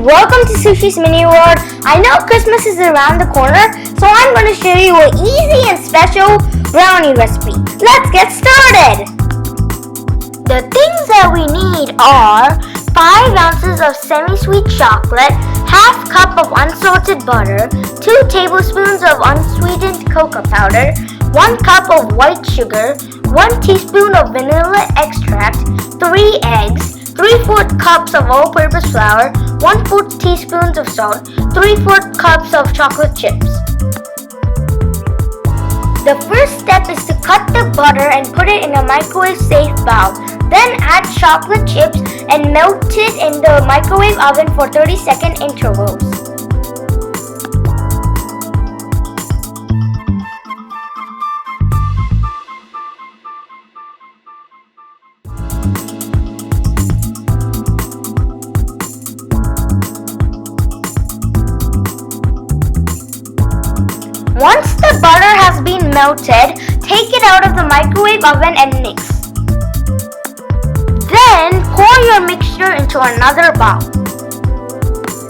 welcome to Sushi's Mini World. I know Christmas is around the corner, so I'm going to show you an easy and special brownie recipe. Let's get started! The things that we need are 5 ounces of semi-sweet chocolate, half cup of unsalted butter, 2 tablespoons of unsweetened cocoa powder, 1 cup of white sugar, 1 teaspoon of vanilla extract, 3 eggs, 3/4 cups of all-purpose flour, 1/4 teaspoons of salt, 3/4 cups of chocolate chips. The first step is to cut the butter and put it in a microwave-safe bowl. Then add chocolate chips and melt it in the microwave oven for 30-second intervals. Once the butter has been melted, take it out of the microwave oven and mix. Then pour your mixture into another bowl.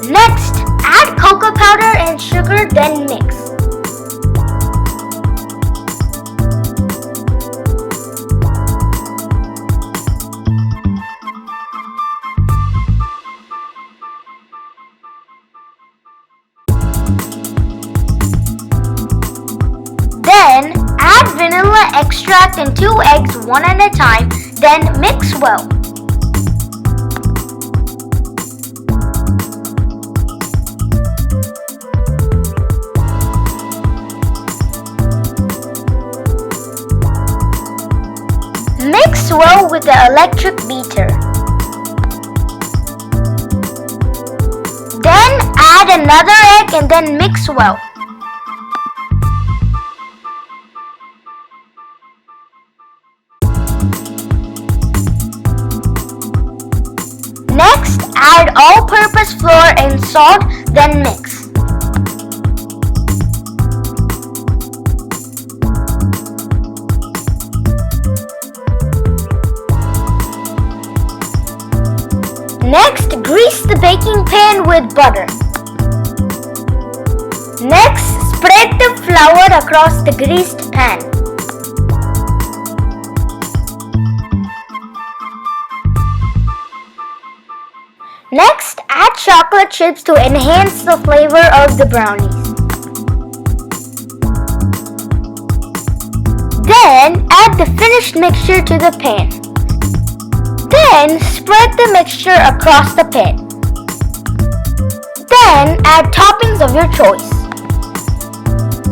Next, add cocoa powder and sugar, then mix. Then add vanilla extract and 2 eggs one at a time, then mix well. Mix well with the electric beater. Then add another egg and then mix well. Next, add all-purpose flour and salt, then mix. Next, grease the baking pan with butter. Next, spread the flour across the greased pan. Next, add chocolate chips to enhance the flavor of the brownies. Then, add the finished mixture to the pan. Then, spread the mixture across the pan. Then, add toppings of your choice.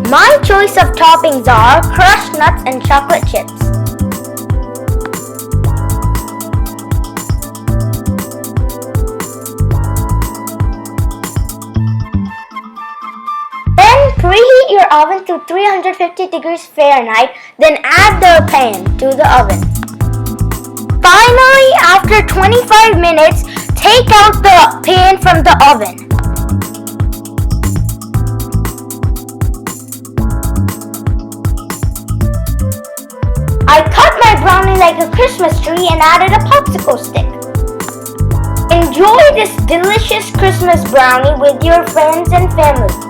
My choice of toppings are crushed nuts and chocolate chips. Preheat your oven to 350 degrees Fahrenheit, then add the pan to the oven. Finally, after 25 minutes, take out the pan from the oven. I cut my brownie like a Christmas tree and added a popsicle stick. Enjoy this delicious Christmas brownie with your friends and family.